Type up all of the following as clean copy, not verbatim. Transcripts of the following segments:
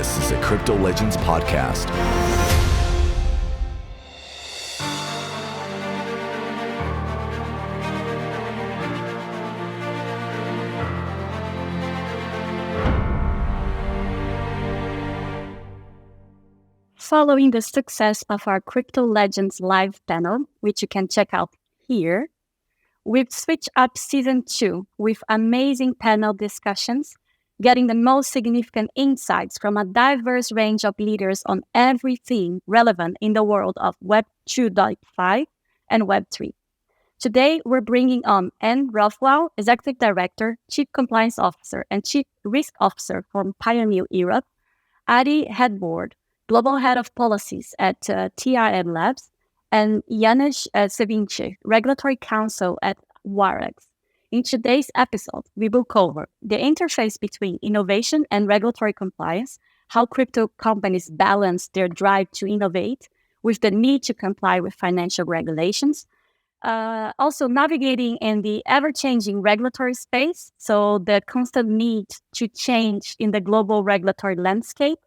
This is a Crypto Legends podcast. Following the success of our Crypto Legends live panel, which you can check out here, we've switched up season 2 with amazing panel discussions, getting the most significant insights from a diverse range of leaders on everything relevant in the world of Web 2.5 and Web 3. Today, we're bringing on Rothwell, Executive Director, Chief Compliance Officer, and Chief Risk Officer from Pionew Ireland, Ari RedBoard, Global Head of Policies at TRM Labs, and Sevinc Cevinche, Regulatory Counsel at Wirex. In today's episode, we will cover the interface between innovation and regulatory compliance, how crypto companies balance their drive to innovate with the need to comply with financial regulations, also navigating in the ever-changing regulatory space, so the constant need to change in the global regulatory landscape,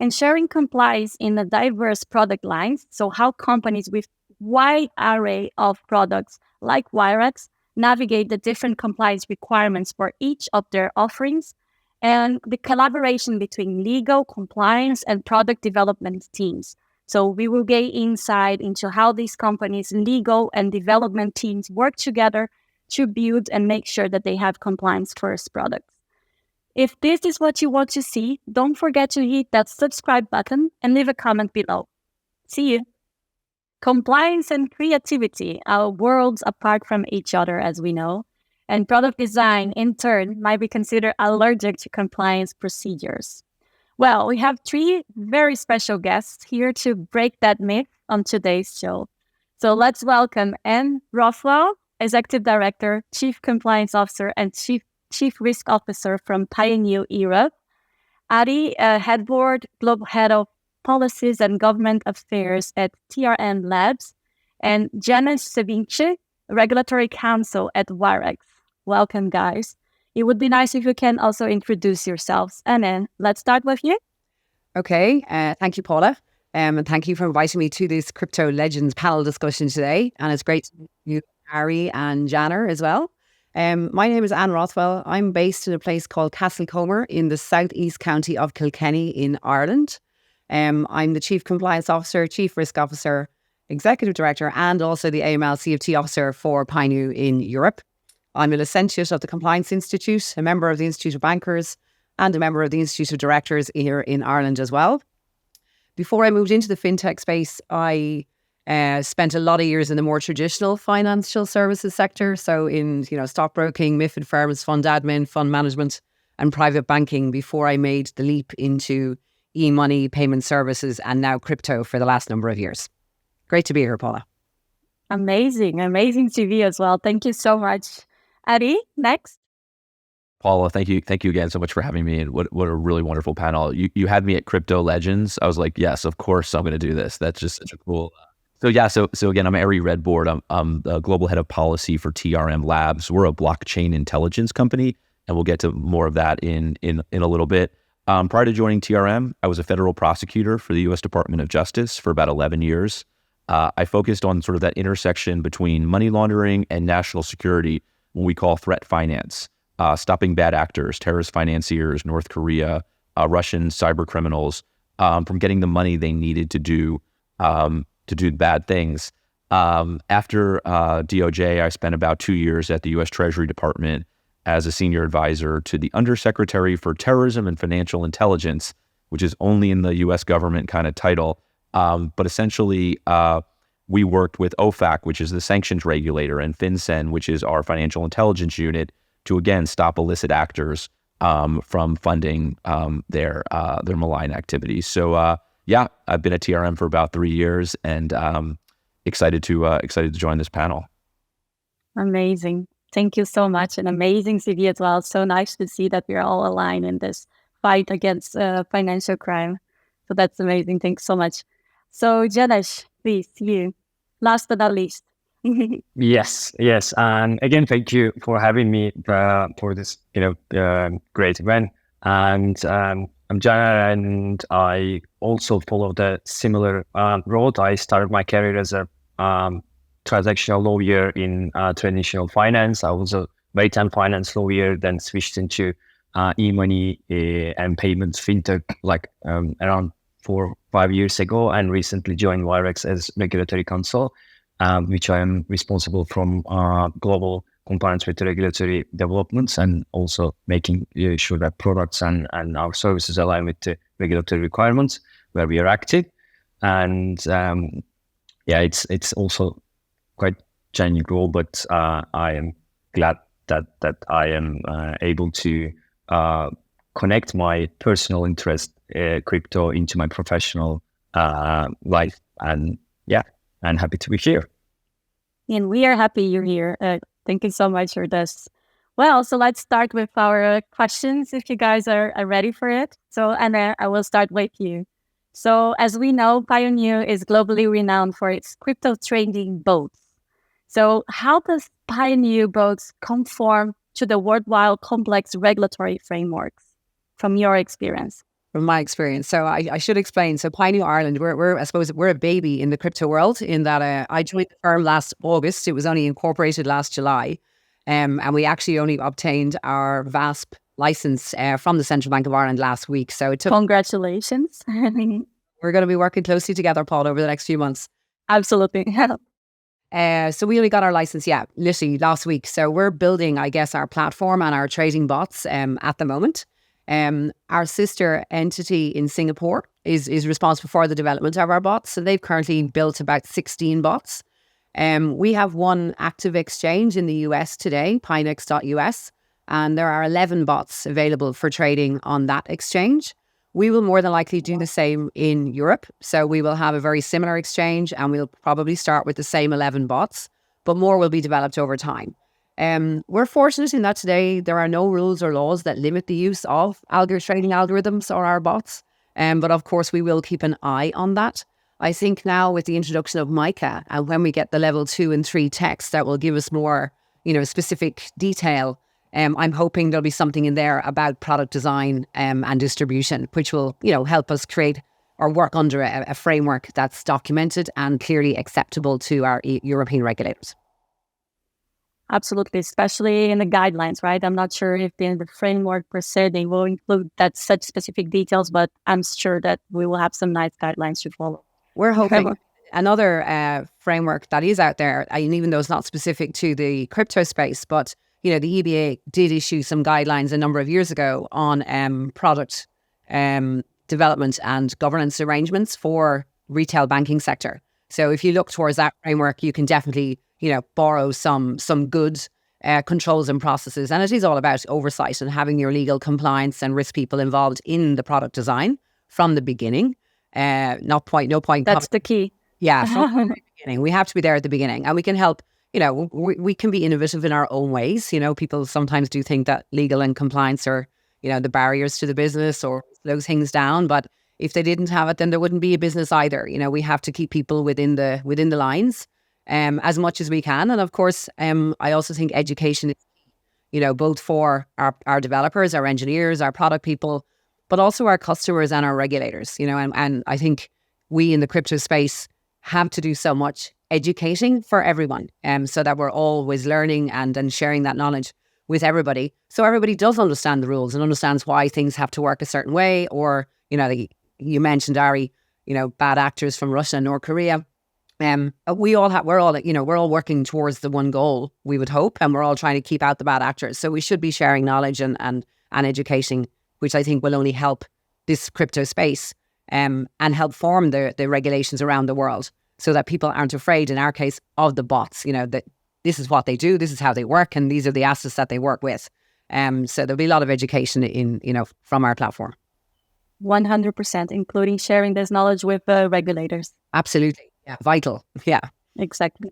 ensuring compliance in a diverse product lines, so how companies with wide array of products like Wirex navigate the different compliance requirements for each of their offerings, and the collaboration between legal, compliance, and product development teams. So we will gain insight into how these companies' legal and development teams work together to build and make sure that they have compliance-first products. If this is what you want to see, don't forget to hit that subscribe button and leave a comment below. See you. Compliance and creativity are worlds apart from each other, as we know, and product design, in turn, might be considered allergic to compliance procedures. Well, we have 3 very special guests here to break that myth on today's show. So let's welcome Rothwell, Executive Director, Chief Compliance Officer, and Chief Risk Officer from Pionew Ireland, Ari RedBoard, Global Head of Policies and Government Affairs at TRM Labs, and Sevinc Cevinche, Regulatory Counsel at Wirex. Welcome, guys. It would be nice if you can also introduce yourselves. And then let's start with you. Okay. Thank you, Paula. And thank you for inviting me to this Crypto Legends panel discussion today. And it's great to meet you, Ari and Janner, as well. My name is Anne Rothwell. I'm based in a place called Castlecomer in the southeast county of Kilkenny in Ireland. I'm the Chief Compliance Officer, Chief Risk Officer, Executive Director, and also the AML CFT Officer for Pionew in Europe. I'm a licentiate of the Compliance Institute, a member of the Institute of Bankers, and a member of the Institute of Directors here in Ireland as well. Before I moved into the fintech space, I spent a lot of years in the more traditional financial services sector. So in, stockbroking, MiFID firms, fund admin, fund management, and private banking before I made the leap into e-money, payment services, and now crypto for the last number of years. Great to be here, Paula. Amazing CV as well. Thank you so much. Ari, next. Paula, thank you again so much for having me. And what a really wonderful panel. You had me at Crypto Legends. I was like, yes, of course I'm going to do this. That's just such a cool. So again, I'm Ari RedBoard. I'm the global head of policy for TRM Labs. We're a blockchain intelligence company, and we'll get to more of that in a little bit. Prior to joining TRM, I was a federal prosecutor for the U.S. Department of Justice for about 11 years. I focused on sort of that intersection between money laundering and national security, what we call threat finance, stopping bad actors, terrorist financiers, North Korea, Russian cyber criminals, from getting the money they needed to do bad things. After DOJ, I spent about 2 years at the U.S. Treasury Department as a senior advisor to the Undersecretary for Terrorism and Financial Intelligence, which is only in the U.S. government kind of title. But essentially, we worked with OFAC, which is the sanctions regulator, and FinCEN, which is our financial intelligence unit, to again stop illicit actors from funding their malign activities. So I've been at TRM for about 3 years, and excited to join this panel. Amazing. Thank you so much. An amazing CV as well. So nice to see that we're all aligned in this fight against financial crime. So that's amazing. Thanks so much. So Janesh, please, you. Last but not least. Yes. And again, thank you for having me for this, great event. And I'm Jana, and I also follow the similar road. I started my career as a transactional lawyer in traditional finance. I was a maritime finance lawyer, then switched into e-money and payments fintech around 4 or 5 years ago, and recently joined Wirex as regulatory counsel, which I am responsible from global compliance with the regulatory developments and also making sure that products and our services align with the regulatory requirements where we are active. And it's also quite challenging role, but I am glad that I am able to connect my personal interest, crypto, into my professional life. And happy to be here. And we are happy you're here. Thank you so much for this. Well, so let's start with our questions if you guys are ready for it. So, Anna, I will start with you. So, as we know, Pionew is globally renowned for its crypto trading boats. So, how does Pionew boats conform to the worldwide complex regulatory frameworks from your experience? From my experience. So I should explain. So Pionew Ireland, we're a baby in the crypto world in that I joined the firm last August. It was only incorporated last July. And we actually only obtained our VASP license from the Central Bank of Ireland last week. So it took... Congratulations. We're going to be working closely together, Paul, over the next few months. Absolutely. So we only got our license, literally last week. So we're building, I guess, our platform and our trading bots at the moment. Our sister entity in Singapore is responsible for the development of our bots. So they've currently built about 16 bots. We have one active exchange in the US today, Pinex.us, and there are 11 bots available for trading on that exchange. We will more than likely do the same in Europe. So we will have a very similar exchange and we'll probably start with the same 11 bots, but more will be developed over time. We're fortunate in that today there are no rules or laws that limit the use of trading algorithms or our bots. But of course, we will keep an eye on that. I think now with the introduction of MiCA and when we get the level 2 and 3 text that will give us more, specific detail, I'm hoping there'll be something in there about product design and distribution, which will, help us create or work under a framework that's documented and clearly acceptable to our European regulators. Absolutely, especially in the guidelines, right? I'm not sure if in the framework per se, they will include that such specific details, but I'm sure that we will have some nice guidelines to follow. We're hoping another framework that is out there, and even though it's not specific to the crypto space, but the EBA did issue some guidelines a number of years ago on product development and governance arrangements for retail banking sector. So if you look towards that framework, you can definitely borrow some good controls and processes. And it is all about oversight and having your legal compliance and risk people involved in the product design from the beginning. No point. That's the key. Yeah, from the beginning. We have to be there at the beginning, and we can help. We can be innovative in our own ways. People sometimes do think that legal and compliance are, the barriers to the business or slow things down. But if they didn't have it, then there wouldn't be a business either. We have to keep people within the lines as much as we can. And of course, I also think education is key, both for our developers, our engineers, our product people, but also our customers and our regulators, and I think we in the crypto space have to do so much educating for everyone, so that we're always learning and sharing that knowledge with everybody. So everybody does understand the rules and understands why things have to work a certain way. Or, you mentioned, Ari, bad actors from Russia and North Korea. We're all working towards the one goal, we would hope, and we're all trying to keep out the bad actors. So we should be sharing knowledge and educating, which I think will only help this crypto space and help form the regulations around the world so that people aren't afraid, in our case, of the bots, that this is what they do, this is how they work, and these are the assets that they work with. So there'll be a lot of education from our platform. 100%, including sharing this knowledge with regulators. Absolutely. Yeah. Vital. Yeah. Exactly.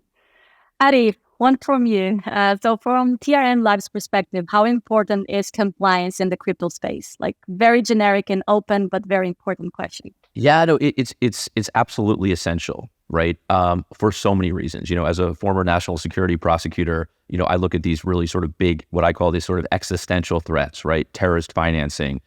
Ari, one from you. So from TRM Labs perspective, how important is compliance in the crypto space? Like very generic and open, but very important question. Yeah, no, it's absolutely essential, right? For so many reasons. As a former national security prosecutor, I look at these really sort of big, what I call these sort of existential threats, right? Terrorist financing,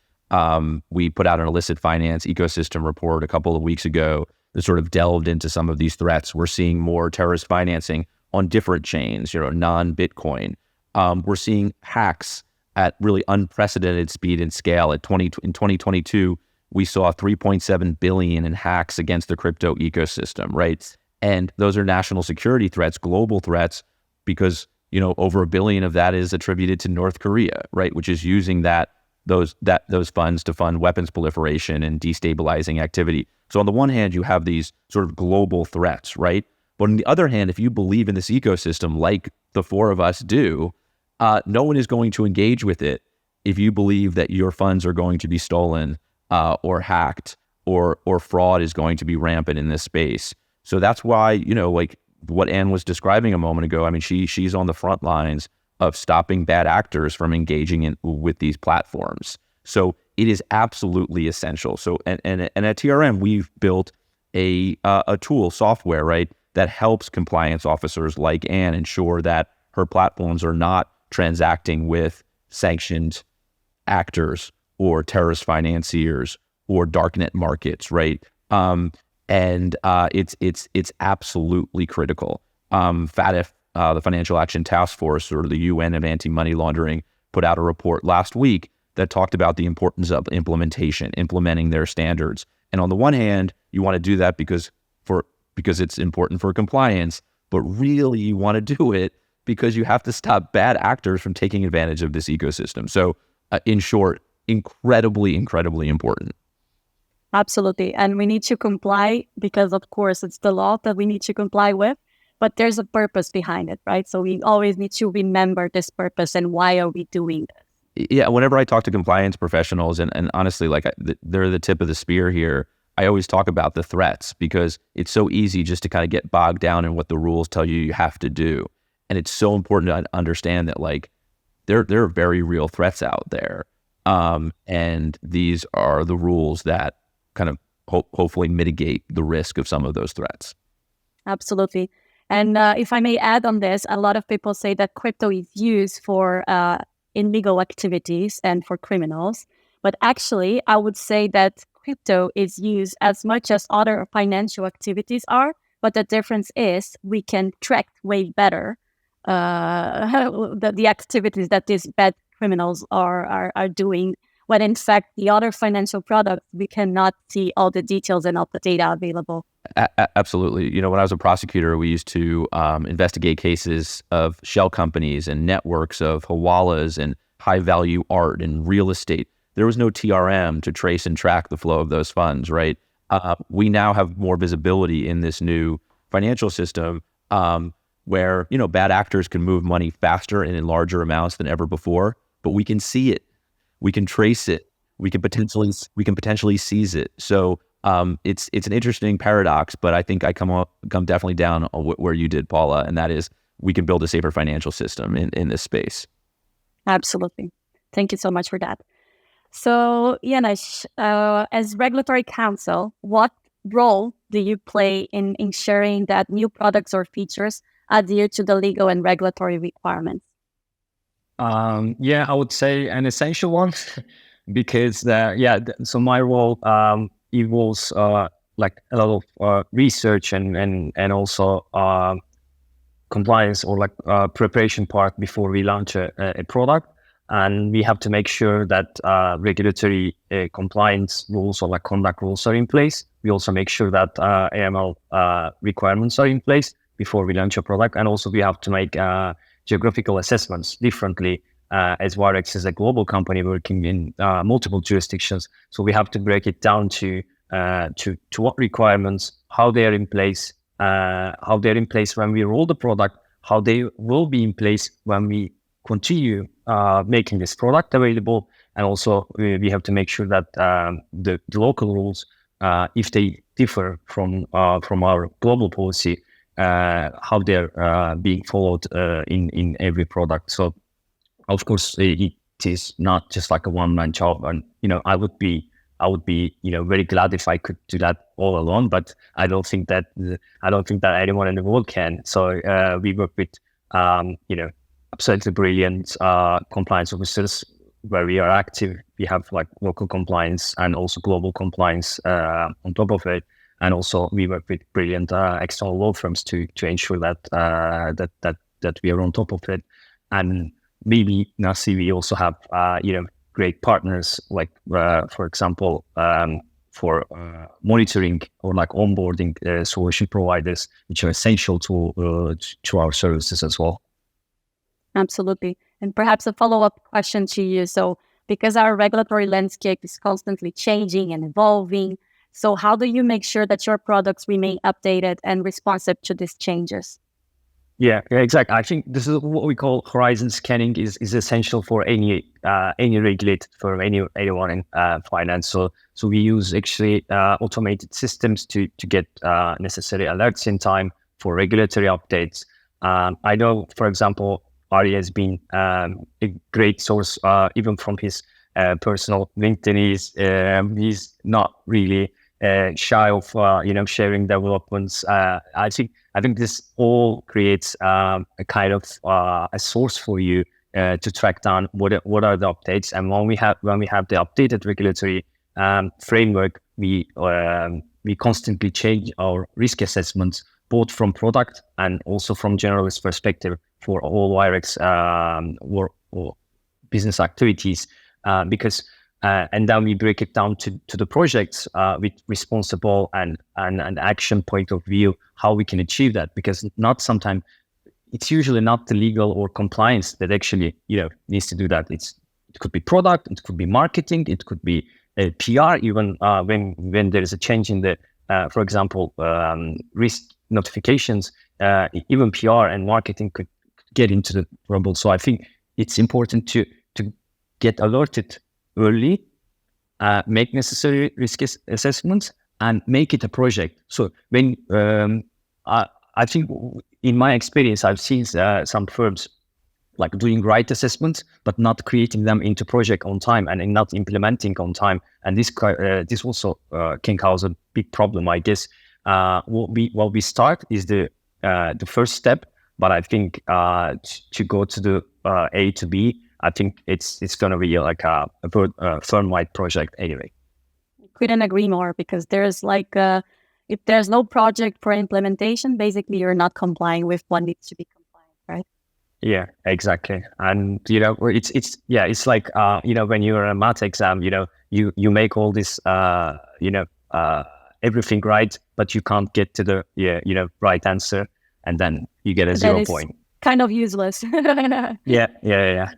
We put out an illicit finance ecosystem report a couple of weeks ago that sort of delved into some of these threats. We're seeing more terrorist financing on different chains, non-Bitcoin. We're seeing hacks at really unprecedented speed and scale. In 2022, we saw 3.7 billion in hacks against the crypto ecosystem, right? And those are national security threats, global threats, because over 1 billion of that is attributed to North Korea, right? Which is using those funds to fund weapons proliferation and destabilizing activity. So on the one hand, you have these sort of global threats, right? But on the other hand, if you believe in this ecosystem, like the four of us do, no one is going to engage with it if you believe that your funds are going to be stolen or hacked or fraud is going to be rampant in this space. So that's why, like what Anne was describing a moment ago, I mean, she's on the front lines of stopping bad actors from engaging with these platforms. So it is absolutely essential. So and at TRM, we've built a tool, software, right, that helps compliance officers like Anne ensure that her platforms are not transacting with sanctioned actors or terrorist financiers or darknet markets, right? It's absolutely critical. FATF, the Financial Action Task Force, or the UN of anti-money laundering, put out a report last week that talked about the importance of implementing their standards. And on the one hand, you want to do that because it's important for compliance, but really you want to do it because you have to stop bad actors from taking advantage of this ecosystem. So in short, incredibly, incredibly important. Absolutely. And we need to comply because, of course, it's the law that we need to comply with, but there's a purpose behind it, right? So we always need to remember this purpose and why are we doing this? Yeah, whenever I talk to compliance professionals, and honestly, they're the tip of the spear here, I always talk about the threats because it's so easy just to kind of get bogged down in what the rules tell you have to do. And it's so important to understand that there are very real threats out there. And these are the rules that kind of hopefully mitigate the risk of some of those threats. Absolutely. And if I may add on this, a lot of people say that crypto is used for illegal activities and for criminals. But actually, I would say that crypto is used as much as other financial activities are. But the difference is we can track way better the activities that these bad criminals are doing, when in fact the other financial products, we cannot see all the details and all the data available. Absolutely. When I was a prosecutor, we used to investigate cases of shell companies and networks of hawalas and high value art and real estate. There was no TRM to trace and track the flow of those funds, right? We now have more visibility in this new financial system where, bad actors can move money faster and in larger amounts than ever before, but we can see it. We can trace it. We can potentially seize it. So it's an interesting paradox, but I think I come definitely down on where you did, Paula, and that is we can build a safer financial system in this space. Absolutely. Thank you so much for that. So, Janusz, as regulatory counsel, what role do you play in ensuring that new products or features adhere to the legal and regulatory requirements? I would say an essential one because so my role involves like a lot of research and also compliance or like preparation part before we launch a product. And we have to make sure that regulatory compliance rules or like conduct rules are in place. We also make sure that AML requirements are in place before we launch a product. And also we have to make geographical assessments differently as Wirex is a global company working in multiple jurisdictions. So we have to break it down to what requirements, how they are in place, when we roll the product, how they will be in place when we continue making this product available. And also we have to make sure that the local rules, if they differ from our global policy, how they're being followed in every product. So of course it is not just like a one-man job, and I would be very glad if I could do that all alone, but I don't think that anyone in the world can. So we work with absolutely brilliant compliance officers where we are active. We have like local compliance and also global compliance on top of it. And also we work with brilliant external law firms to ensure that that we are on top of it. And maybe Nasi, we also have great partners like for example for monitoring or like onboarding solution providers, which are essential to our services as well. Absolutely. And perhaps a follow-up question to you. So because our regulatory landscape is constantly changing and evolving, so how do you make sure that your products remain updated and responsive to these changes? Yeah, exactly. I think this is what we call horizon scanning is essential for any regulated firm, anyone in finance. So we use actually automated systems to get necessary alerts in time for regulatory updates. I know, for example, Ari has been a great source, even from his personal LinkedIn. He's not really shy of sharing developments. I think this all creates a kind of a source for you to track down what are the updates. And when we have the updated regulatory framework, we constantly change our risk assessments, both from product and also from generalist perspective for all Wirex or business activities, because and then we break it down to the projects with responsible and action point of view, how we can achieve that. Because it's usually not the legal or compliance that actually needs to do that. It could be product, it could be marketing, it could be PR. Even when there is a change in the for example risk notifications, even PR and marketing could get into the trouble. So I think it's important to get alerted early, make necessary risk assessments, and make it a project. So when I think in my experience, I've seen some firms like doing right assessments, but not creating them into project on time and not implementing on time. And this also can cause a big problem, I guess. What we start is the first step, but I think to go to the A to B, I think it's going to be like a firm-wide project anyway. Couldn't agree more, because there's like if there's no project for implementation, basically you're not complying with what needs to be compliant, right? Yeah, exactly. And it's like when you're in a math exam, you make all this everything right, but you can't get to the right answer, and then you get a 0 point. Kind of useless. Yeah.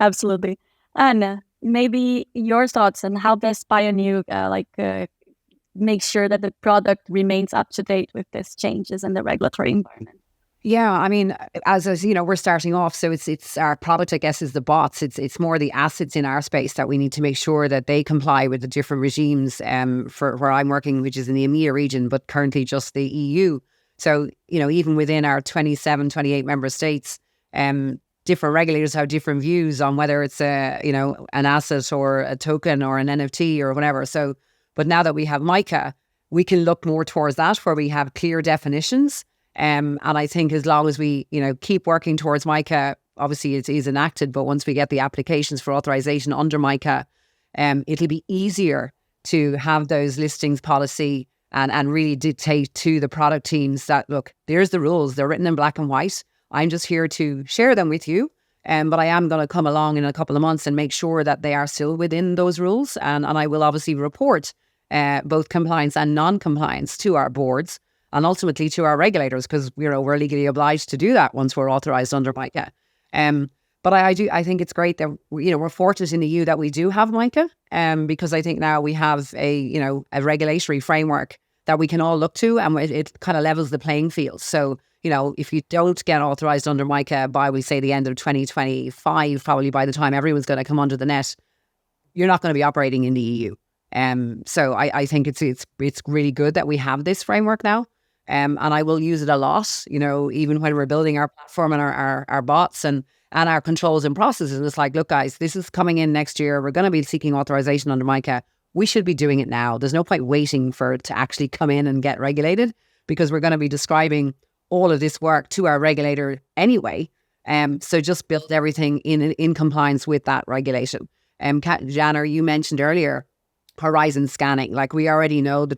Absolutely. And maybe your thoughts on how best Pionew make sure that the product remains up to date with these changes in the regulatory environment. Yeah, I mean, as you know, we're starting off, so it's our product, I guess, is the bots. It's more the assets in our space that we need to make sure that they comply with the different regimes for where I'm working, which is in the EMEA region, but currently just the EU. So, even within our 27, 28 member states, different regulators have different views on whether it's an asset or a token or an NFT or whatever. So, but now that we have MiCA, we can look more towards that, where we have clear definitions. And I think as long as we, keep working towards MiCA, obviously it is enacted, but once we get the applications for authorization under MiCA, it'll be easier to have those listings policy and really dictate to the product teams that, look, there's the rules. They're written in black and white. I'm just here to share them with you. But I am going to come along in a couple of months and make sure that they are still within those rules. And I will obviously report both compliance and non-compliance to our boards and ultimately to our regulators, because we're legally obliged to do that once we're authorized under MiCA. But I think it's great that we're fortunate in the EU that we do have MiCA, because I think now we have a regulatory framework that we can all look to, and it kind of levels the playing field. So if you don't get authorized under MiCA by, we say, the end of 2025, probably by the time everyone's going to come under the net, you're not going to be operating in the EU. So I think it's really good that we have this framework now. And I will use it a lot, even when we're building our platform and our bots and our controls and processes. And it's like, look, guys, this is coming in next year. We're going to be seeking authorization under MiCA. We should be doing it now. There's no point waiting for it to actually come in and get regulated, because we're going to be describing all of this work to our regulator anyway. So just build everything in compliance with that regulation. Janner, you mentioned earlier horizon scanning. Like we already know the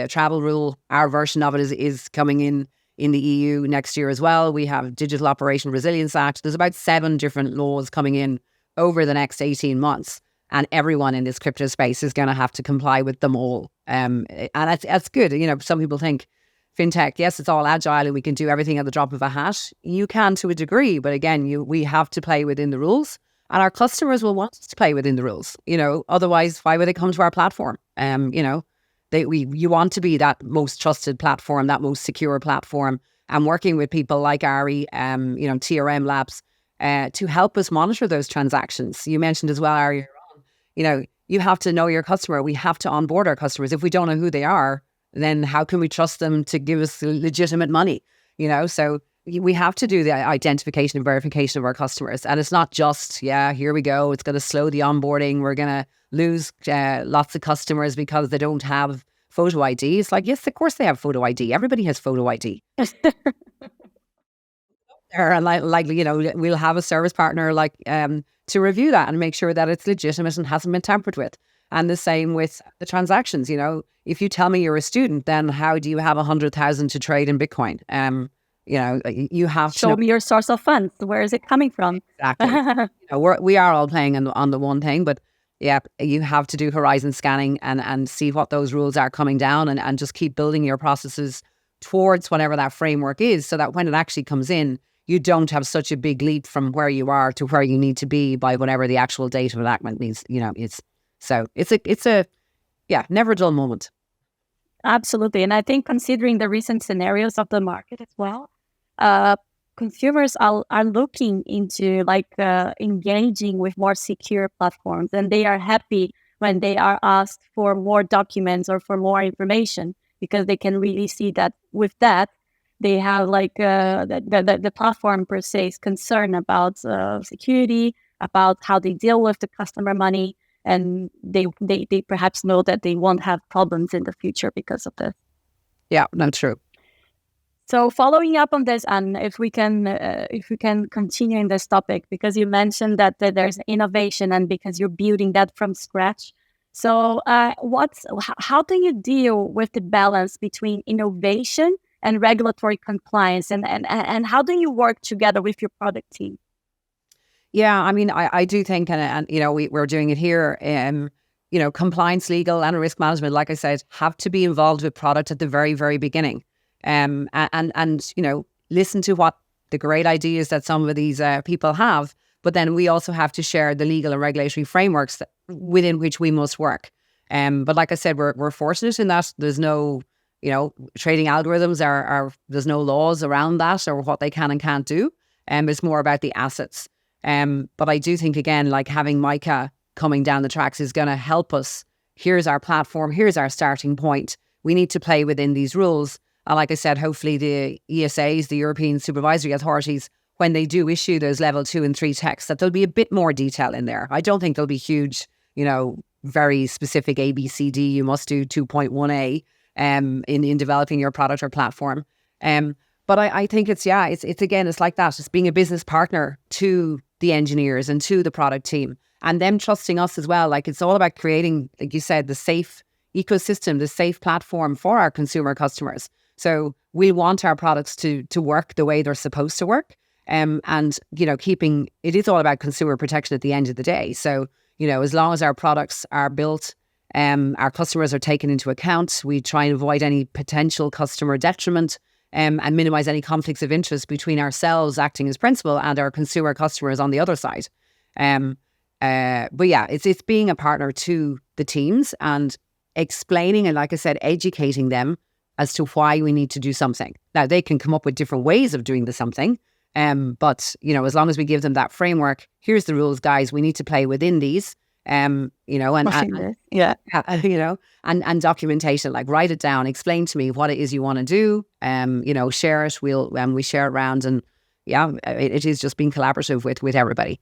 travel rule, our version of it is coming in the EU next year as well. We have Digital Operation Resilience Act. There's about 7 different laws coming in over the next 18 months. And everyone in this crypto space is going to have to comply with them all. And that's good. You know, some people think fintech, yes, it's all agile and we can do everything at the drop of a hat. You can to a degree, but again, we have to play within the rules. And our customers will want us to play within the rules. You know, otherwise, why would they come to our platform? You know, you want to be that most trusted platform, that most secure platform, and working with people like Ari, TRM Labs, to help us monitor those transactions. You mentioned as well, Ari, you know, you have to know your customer. We have to onboard our customers. If we don't know who they are, then how can we trust them to give us legitimate money? You know, so we have to do the identification and verification of our customers. And it's not just, here we go, it's going to slow the onboarding. We're going to lose lots of customers because they don't have photo ID. It's like, yes, of course they have photo ID. Everybody has photo ID. And like, you know, we'll have a service partner to review that and make sure that it's legitimate and hasn't been tampered with. And the same with the transactions. You know, if you tell me you're a student, then how do you have 100,000 to trade in Bitcoin? You know, you have to show me your source of funds. Where is it coming from? Exactly. You know, we are all playing on the one thing, but yeah, you have to do horizon scanning and see what those rules are coming down and just keep building your processes towards whatever that framework is, so that when it actually comes in, you don't have such a big leap from where you are to where you need to be by whatever the actual date of enactment means. You know, it's a never dull moment. Absolutely. And I think considering the recent scenarios of the market as well, consumers are looking into engaging with more secure platforms, and they are happy when they are asked for more documents or for more information, because they can really see that with that, they have the platform per se is concerned about security, about how they deal with the customer money, and they perhaps know that they won't have problems in the future because of this. Yeah, that's true. So following up on this, and if we can continue in this topic, because you mentioned that there's innovation and because you're building that from scratch. So how do you deal with the balance between innovation and regulatory compliance, and how do you work together with your product team? Yeah, I mean, I do think, and you know, we're doing it here. You know, compliance, legal, and risk management, like I said, have to be involved with product at the very, very beginning. And you know, listen to what the great ideas that some of these people have, but then we also have to share the legal and regulatory frameworks within which we must work. But like I said, we're fortunate in that there's no, you know, trading algorithms are there's no laws around that or what they can and can't do. It's more about the assets. But I do think, again, like having Micah coming down the tracks is going to help us. Here's our platform. Here's our starting point. We need to play within these rules. And like I said, hopefully the ESAs, the European Supervisory Authorities, when they do issue those level 2 and 3 texts, that there'll be a bit more detail in there. I don't think there'll be huge, you know, very specific ABCD, you must do 2.1A in developing your product or platform. But I think it's again, it's like that. It's being a business partner to the engineers and to the product team, and them trusting us as well. Like, it's all about creating, like you said, the safe ecosystem, the safe platform for our consumer customers. So we want our products to work the way they're supposed to work. And, you know, it is all about consumer protection at the end of the day. So, you know, as long as our products are built, our customers are taken into account, we try and avoid any potential customer detriment, and minimize any conflicts of interest between ourselves acting as principal and our consumer customers on the other side. But yeah, it's being a partner to the teams and explaining and, like I said, educating them as to why we need to do something. Now, they can come up with different ways of doing the something, but, you know, as long as we give them that framework, here's the rules, guys, we need to play within these, you know, and you know, and documentation, like write it down, explain to me what it is you want to do, you know, share it, we share it around, and yeah, it is just being collaborative with everybody.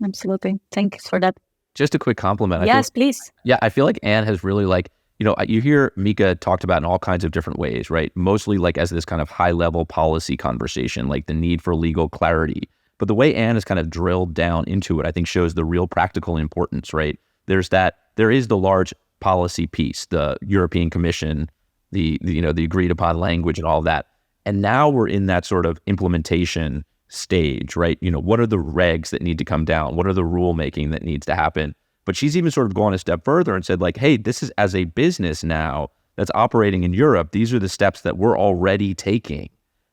Absolutely. Thanks for that. Just a quick compliment. Yes, please. Yeah, I feel like Anne has really, like, you know, you hear Mika talked about in all kinds of different ways, right? Mostly like as this kind of high level policy conversation, like the need for legal clarity. But the way Anne has kind of drilled down into it, I think shows the real practical importance, right? There is the large policy piece, the European Commission, the agreed upon language and all of that. And now we're in that sort of implementation stage, right? What are the regs that need to come down? What are the rulemaking that needs to happen? But she's even sort of gone a step further and said, like, hey, this is as a business now that's operating in Europe, these are the steps that we're already taking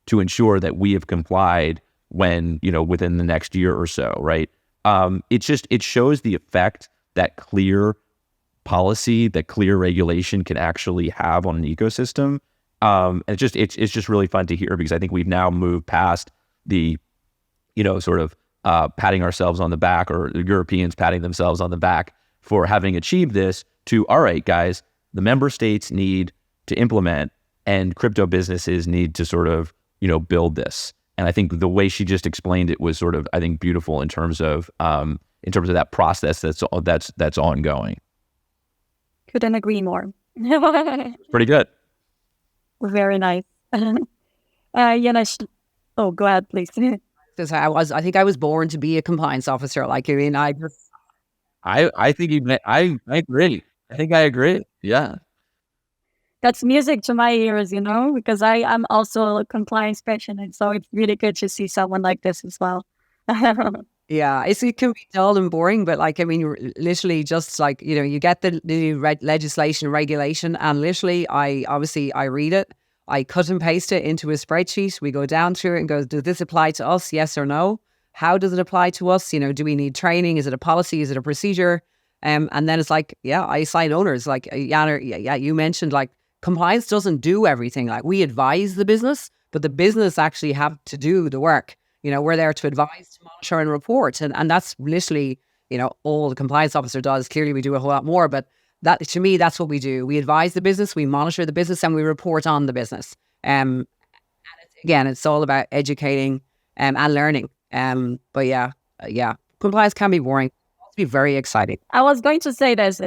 to ensure that we have complied when, within the next year or so, right? It shows the effect that clear policy, that clear regulation can actually have on an ecosystem. And it's just really fun to hear, because I think we've now moved past the, sort of patting ourselves on the back, or the Europeans patting themselves on the back for having achieved this, to, all right, guys, the member states need to implement, and crypto businesses need to sort of, build this. And I think the way she just explained it was sort of, I think, beautiful in terms of that process that's ongoing. Couldn't agree more. Pretty good. Very nice. Janusz, go ahead, please. Because I think I was born to be a compliance officer. I think I agree. I think I agree. Yeah. That's music to my ears, because I am also a compliance passionate. So it's really good to see someone like this as well. Yeah, it can be dull and boring, but literally just you get the new legislation, regulation, and literally I read it, I cut and paste it into a spreadsheet. We go down through it and go, does this apply to us? Yes or no? How does it apply to us? Do we need training? Is it a policy? Is it a procedure? And then it's I assign owners. Janner, you mentioned compliance doesn't do everything. We advise the business, but the business actually have to do the work. We're there to advise, to monitor and report. And that's literally, all the compliance officer does. Clearly we do a whole lot more, but that, to me, that's what we do. We advise the business, we monitor the business, and we report on the business. And it's all about educating and learning. But yeah, compliance can be boring. It can be very exciting. I was going to say this.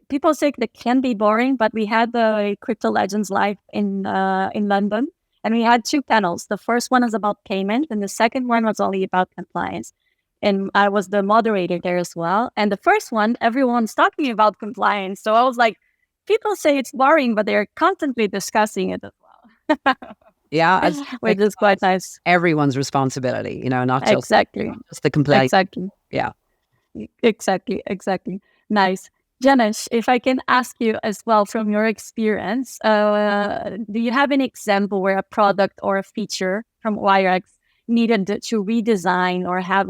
People say that can be boring, but we had the Crypto Legends Live in London, and we had 2 panels. The first one was about payment, and the second one was only about compliance. And I was the moderator there as well. And the first one, everyone's talking about compliance. So I was like, people say it's boring, but they're constantly discussing it as well. Yeah, which is quite nice. Everyone's responsibility, not just the complaint. Exactly. Yeah. Exactly. Nice. Janusz, if I can ask you as well from your experience, do you have an example where a product or a feature from Wirex needed to redesign or have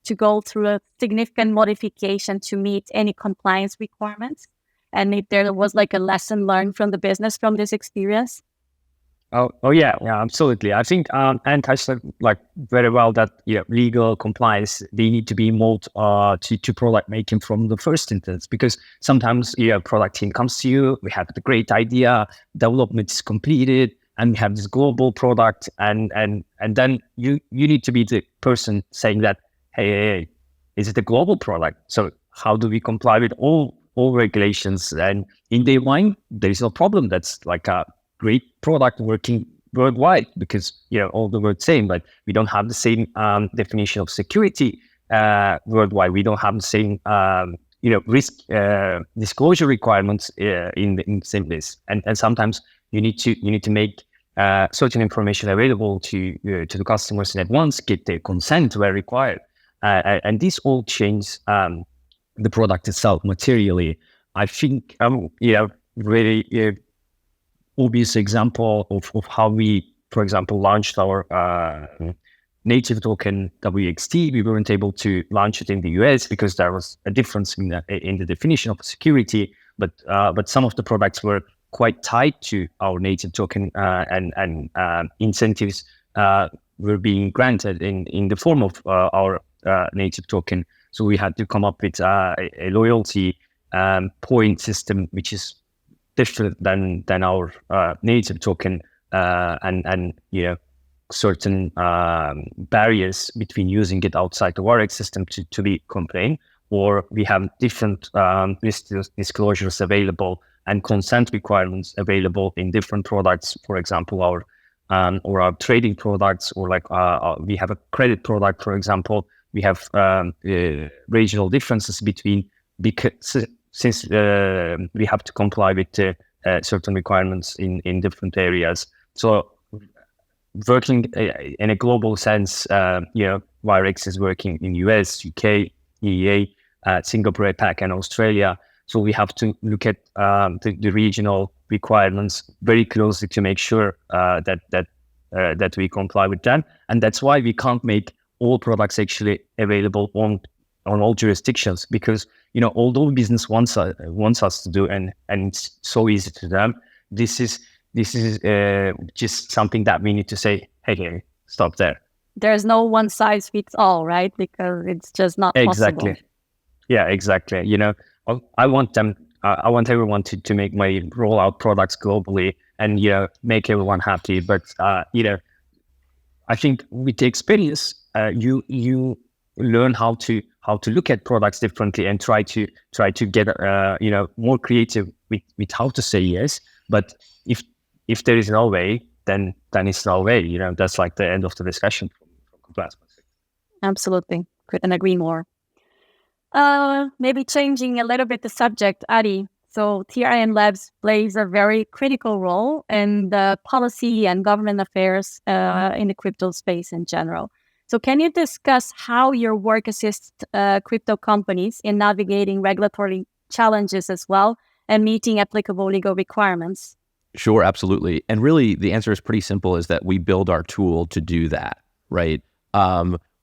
to go through a significant modification to meet any compliance requirements? And if there was a lesson learned from the business from this experience? Oh yeah, absolutely. I think Anne touched very well that legal compliance, they need to be involved to product making from the first instance, because sometimes product team comes to you, we have the great idea, development is completed, and we have this global product, and then you need to be the person saying that, hey, is it a global product? So how do we comply with all regulations? And in day one, there is no problem. That's a great product working worldwide, because all the words same, but we don't have the same definition of security worldwide. We don't have the same risk disclosure requirements in the same place. And sometimes you need to make certain information available to the customers in advance, get their consent where required, and this all changes the product itself materially. I think really obvious example of how we, for example, launched our native token WXT. We weren't able to launch it in the US because there was a difference in the definition of security, but some of the products were quite tied to our native token, and incentives were being granted in the form of our native token. So we had to come up with a loyalty point system which is different than our native token, and certain barriers between using it outside the Wirex system to be complained, or we have different risk disclosures available and consent requirements available in different products. For example, our or our trading products, or like we have a credit product, for example. We have regional differences between, because since we have to comply with certain requirements in different areas. So working in a global sense, Wirex is working in US, UK, EEA, Singapore, APAC, and Australia. So we have to look at the regional requirements very closely to make sure that we comply with them. And that's why we can't make all products actually available on all jurisdictions, because although business wants us to do, and it's so easy to them, this is just something that we need to say, hey, stop there. There's no one size fits all, right? Because it's just not exactly possible. Yeah, exactly. I want everyone to make my rollout products globally and make everyone happy. But I think with the experience, you learn how to look at products differently and try to get more creative with how to say yes. But if there is no way, then it's no way. That's like the end of the discussion from compliance perspective. Absolutely, couldn't agree more. Maybe changing a little bit the subject, Ari. So TRM Labs plays a very critical role in the policy and government affairs in the crypto space in general. So can you discuss how your work assists crypto companies in navigating regulatory challenges as well and meeting applicable legal requirements? Sure, absolutely. And really, the answer is pretty simple, is that we build our tool to do that, right?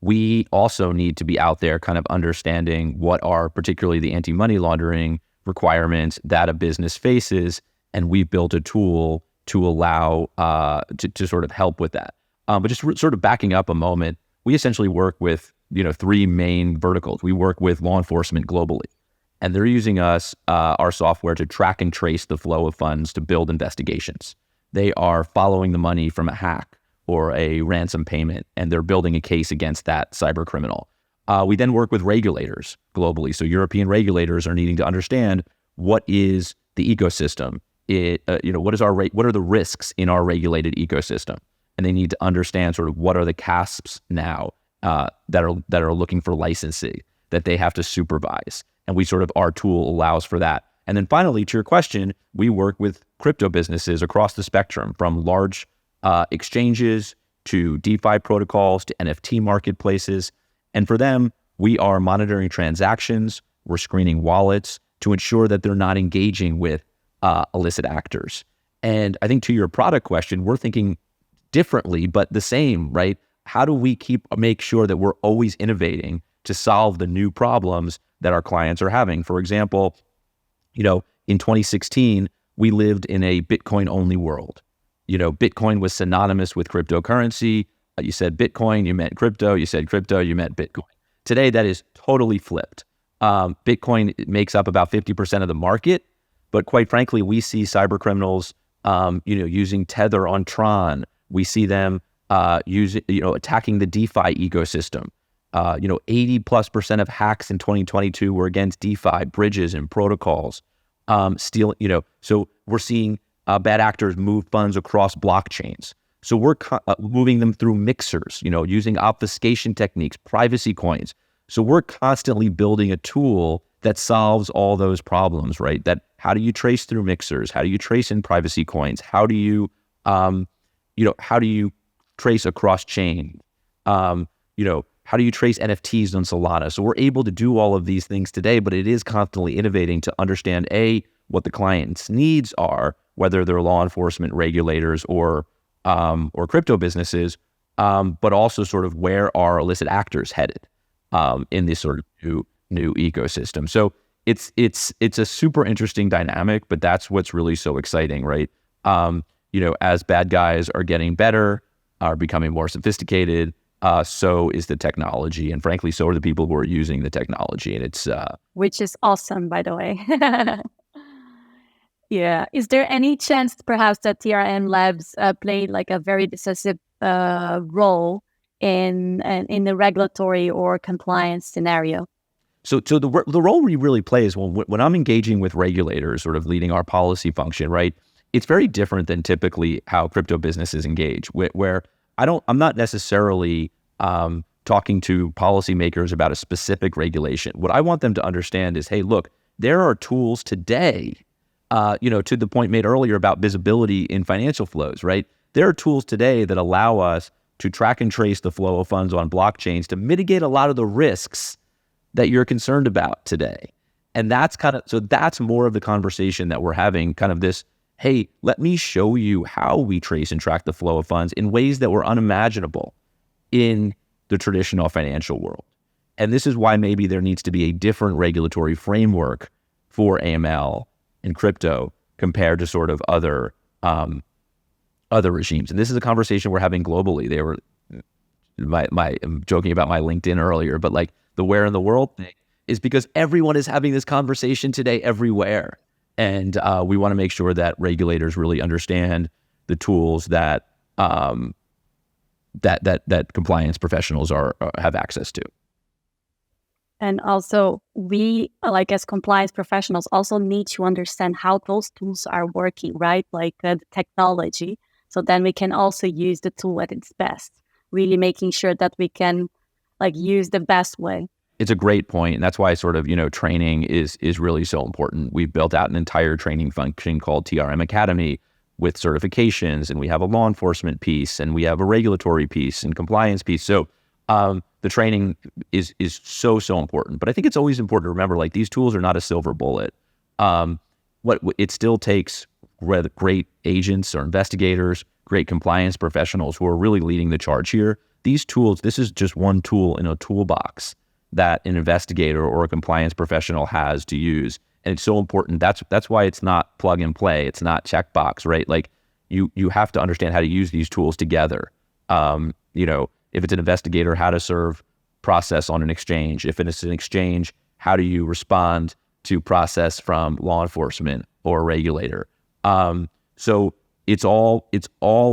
We also need to be out there kind of understanding what are particularly the anti-money laundering requirements that a business faces, and we've built a tool to allow to sort of help with that. But just sort of backing up a moment, we essentially work with three main verticals. We work with law enforcement globally, and they're using our software to track and trace the flow of funds to build investigations. They are following the money from a hack or a ransom payment, and they're building a case against that cyber criminal. We then work with regulators globally. So European regulators are needing to understand what is the ecosystem. What are the risks in our regulated ecosystem, and they need to understand sort of what are the CASPs now that are looking for licensing that they have to supervise. And our tool allows for that. And then finally, to your question, we work with crypto businesses across the spectrum, from large exchanges to DeFi protocols to NFT marketplaces. And for them, we are monitoring transactions, we're screening wallets to ensure that they're not engaging with illicit actors. And I think to your product question, we're thinking differently, but the same, right? How do we make sure that we're always innovating to solve the new problems that our clients are having? For example, in 2016, we lived in a Bitcoin-only world. Bitcoin was synonymous with cryptocurrency. You said Bitcoin, you meant crypto. You said crypto, you meant Bitcoin. Today, that is totally flipped. Bitcoin makes up about 50% of the market, but quite frankly, we see cyber criminals, using Tether on Tron. We see them attacking the DeFi ecosystem. 80+% of hacks in 2022 were against DeFi bridges and protocols. So we're seeing bad actors move funds across blockchains. So we're moving them through mixers, using obfuscation techniques, privacy coins. So we're constantly building a tool that solves all those problems, right? That how do you trace through mixers? How do you trace in privacy coins? How do you, trace across chain? How do you trace NFTs on Solana? So we're able to do all of these things today, but it is constantly innovating to understand what the client's needs are, whether they're law enforcement, regulators, or crypto businesses, but also sort of where are illicit actors headed in this sort of new ecosystem. So it's a super interesting dynamic, but that's what's really so exciting, right? As bad guys are getting better, are becoming more sophisticated, so is the technology, and frankly, so are the people who are using the technology, and it's which is awesome, by the way. Yeah. Is there any chance perhaps that TRM Labs played like a very decisive role in the regulatory or compliance scenario? So the role we really play is when I'm engaging with regulators, sort of leading our policy function, right? it's very different than typically how crypto businesses engage, where I'm not necessarily talking to policymakers about a specific regulation. What I want them to understand is, hey, look, there are tools today, to the point made earlier about visibility in financial flows, right? There are tools today that allow us to track and trace the flow of funds on blockchains to mitigate a lot of the risks that you're concerned about today. And that's more of the conversation that we're having, kind of this, hey, let me show you how we trace and track the flow of funds in ways that were unimaginable in the traditional financial world. And this is why maybe there needs to be a different regulatory framework for AML and crypto compared to sort of other regimes. And this is a conversation we're having globally. I'm joking about my LinkedIn earlier, but like the where in the world thing is because everyone is having this conversation today everywhere. And we want to make sure that regulators really understand the tools that that compliance professionals have access to. And also, we, like as compliance professionals, also need to understand how those tools are working, right? Like the technology. So then we can also use the tool at its best, really making sure that we can like use the best way. It's a great point. And that's why sort of, training is really so important. We've built out an entire training function called TRM Academy with certifications, and we have a law enforcement piece, and we have a regulatory piece and compliance piece. So the training is so important. But I think it's always important to remember, like, these tools are not a silver bullet. What it still takes great agents or investigators, great compliance professionals who are really leading the charge here. These tools, this is just one tool in a toolbox that an investigator or a compliance professional has to use. And it's so important. That's why it's not plug and play. It's not checkbox, right? Like you have to understand how to use these tools together. If it's an investigator, how to serve process on an exchange. If it's an exchange, how do you respond to process from law enforcement or a regulator? So it's all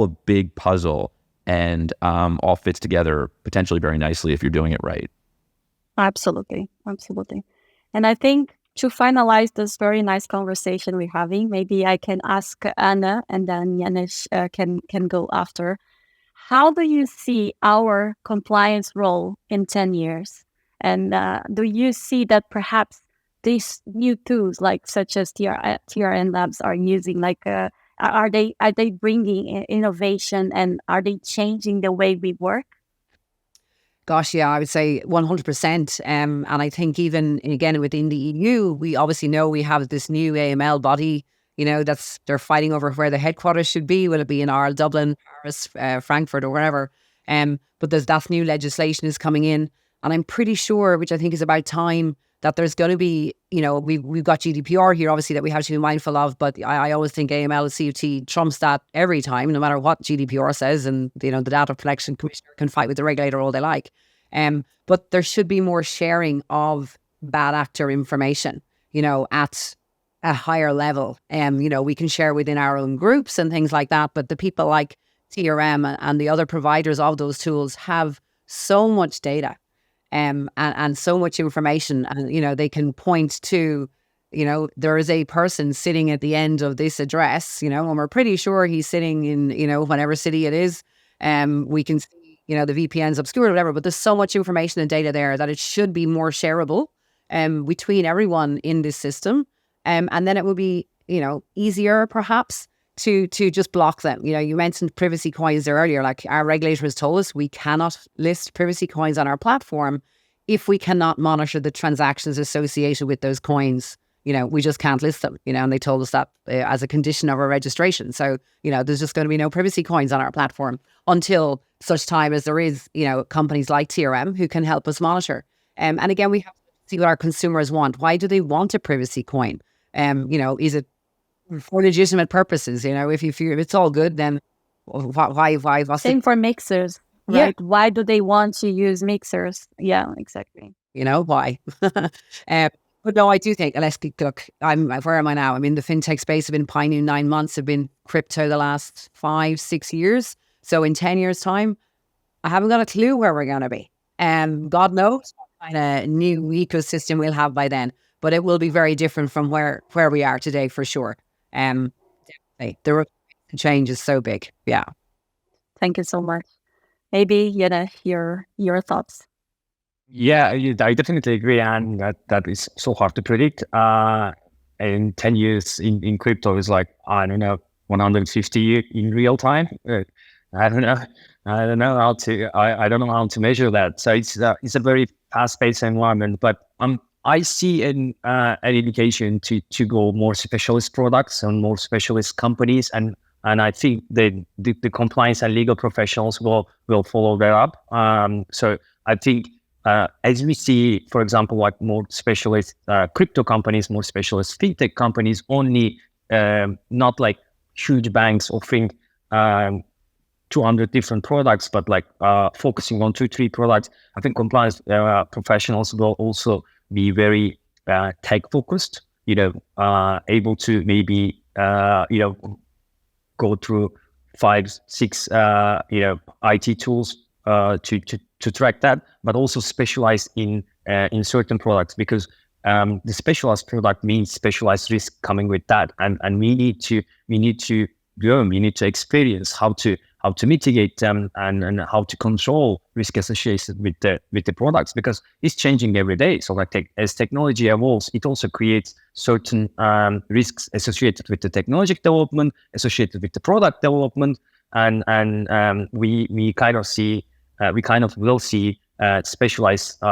a big puzzle, and all fits together potentially very nicely if you're doing it right. Absolutely. And I think to finalize this very nice conversation we're having, maybe I can ask Anna, and then Janusz can go after. How do you see our compliance role in 10 years? And do you see that perhaps these new tools, like such as TRM Labs, are using, like, are they bringing innovation, and are they changing the way we work? Gosh, yeah, I would say 100%. And I think even, again, within the EU, we obviously know we have this new AML body, they're fighting over where the headquarters should be. Will it be in Ireland, Dublin, Paris, Frankfurt, or wherever? But that new legislation is coming in. And I'm pretty sure, which I think is about time, that there's going to be, we've got GDPR here, obviously, that we have to be mindful of. But I always think AML and CFT trumps that every time, no matter what GDPR says. And, the Data Protection Commissioner can fight with the regulator all they like. But there should be more sharing of bad actor information, at a higher level. We can share within our own groups and things like that. But the people like TRM and the other providers of those tools have so much data. And so much information, and they can point to, there is a person sitting at the end of this address, and we're pretty sure he's sitting in, whatever city it is. We can see, the VPN's obscured or whatever, but there's so much information and data there that it should be more shareable between everyone in this system. And then it will be, easier perhaps to just block them. You mentioned privacy coins there earlier. Like, our regulator has told us we cannot list privacy coins on our platform if we cannot monitor the transactions associated with those coins. We just can't list them, and they told us that as a condition of our registration. So, there's just going to be no privacy coins on our platform until such time as there is, companies like TRM who can help us monitor. And again, we have to see what our consumers want. Why do they want a privacy coin? Is it for legitimate purposes? If it's all good, then why? Same for mixers, right? Yeah. Why do they want to use mixers? Yeah, exactly. Why? But no, I do think, look, where am I now? I'm in the fintech space. I've been Pionew 9 months. I've been crypto the last 5-6 years. So in 10 years' time, I haven't got a clue where we're going to be. God knows what kind of new ecosystem we'll have by then. But it will be very different from where we are today, for sure. The change is so big. Yeah. Thank you so much. Maybe, your thoughts. Yeah, I definitely agree, and that is so hard to predict. In 10 years in crypto is like, I don't know, 150 in real time. I don't know. I don't know how to measure that. So it's a very fast-paced environment, but I see an indication to go more specialist products and more specialist companies, and I think the compliance and legal professionals will follow that up. So I think as we see, for example, like more specialist crypto companies, more specialist fintech companies, only not like huge banks offering 200 different products, but like focusing on 2-3 products. I think compliance professionals will also be very tech focused, able to maybe, go through 5-6, IT tools to track that, but also specialize in certain products, because the specialized product means specialized risk coming with that, and we need to learn, we need to experience how to mitigate them and how to control risk associated with the products, because it's changing every day. So like as technology evolves, it also creates certain risks associated with the technology development, associated with the product development, and we kind of will see specialized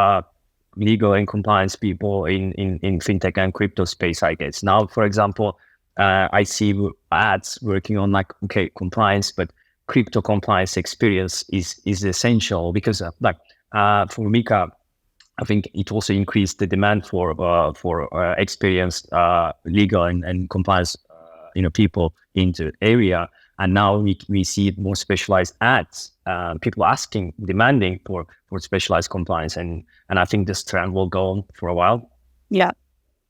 legal and compliance people in fintech and crypto space, I guess. Now, for example, I see ads working on like, okay, compliance, but crypto compliance experience is essential, because for Mika, I think it also increased the demand for experienced legal and compliance people into the area. And now we see more specialized ads, people demanding for specialized compliance, and I think this trend will go on for a while. Yeah,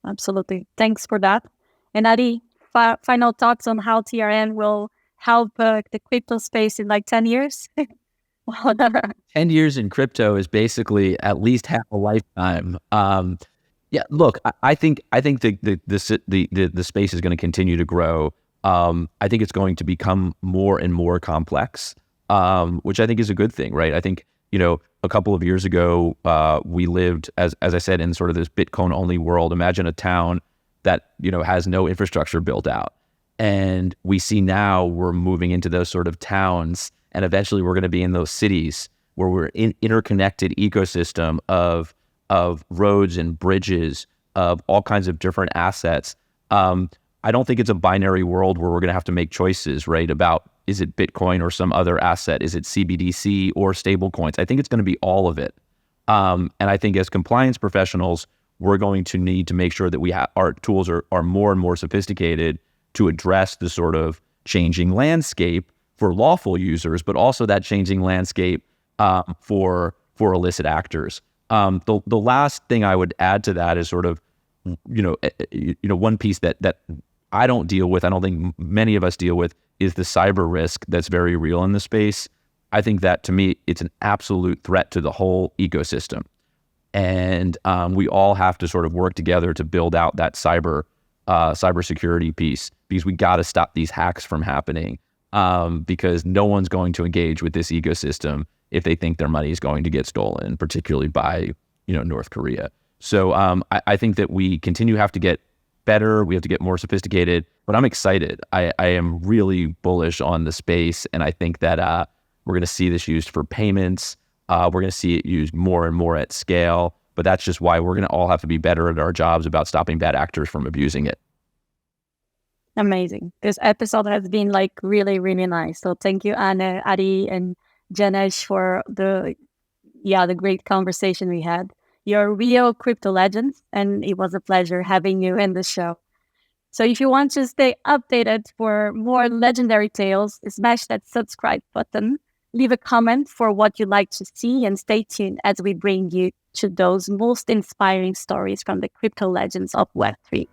absolutely. Thanks for that. And Ari, final thoughts on how TRM will help the crypto space in like 10 years? 10 years in crypto is basically at least half a lifetime. Yeah, look, I think the space is going to continue to grow. I think it's going to become more and more complex, which I think is a good thing, right? I think, a couple of years ago, we lived, as I said, in sort of this Bitcoin only world. Imagine a town that, has no infrastructure built out. And we see now we're moving into those sort of towns, and eventually we're going to be in those cities where we're in interconnected ecosystem of roads and bridges, of all kinds of different assets. I don't think it's a binary world where we're going to have to make choices, right, about is it Bitcoin or some other asset? Is it CBDC or stable coins? I think it's going to be all of it. And I think as compliance professionals, we're going to need to make sure that our tools are more and more sophisticated to address the sort of changing landscape for lawful users, but also that changing landscape for illicit actors. The last thing I would add to that is sort of, one piece that I don't deal with, I don't think many of us deal with, is the cyber risk that's very real in the space. I think that, to me, it's an absolute threat to the whole ecosystem. And we all have to sort of work together to build out that cybersecurity piece, because we got to stop these hacks from happening, because no one's going to engage with this ecosystem if they think their money is going to get stolen, particularly by North Korea. So I think that we continue to have to get better. We have to get more sophisticated, but I'm excited. I am really bullish on the space, and I think that we're going to see this used for payments. We're going to see it used more and more at scale, but that's just why we're going to all have to be better at our jobs about stopping bad actors from abusing it. Amazing. This episode has been like really, really nice. So thank you, Anna, Ari, and Janesh for the great conversation we had. You're real crypto legends, and it was a pleasure having you in the show. So if you want to stay updated for more legendary tales, smash that subscribe button, leave a comment for what you'd like to see, and stay tuned as we bring you to those most inspiring stories from the crypto legends of Web3.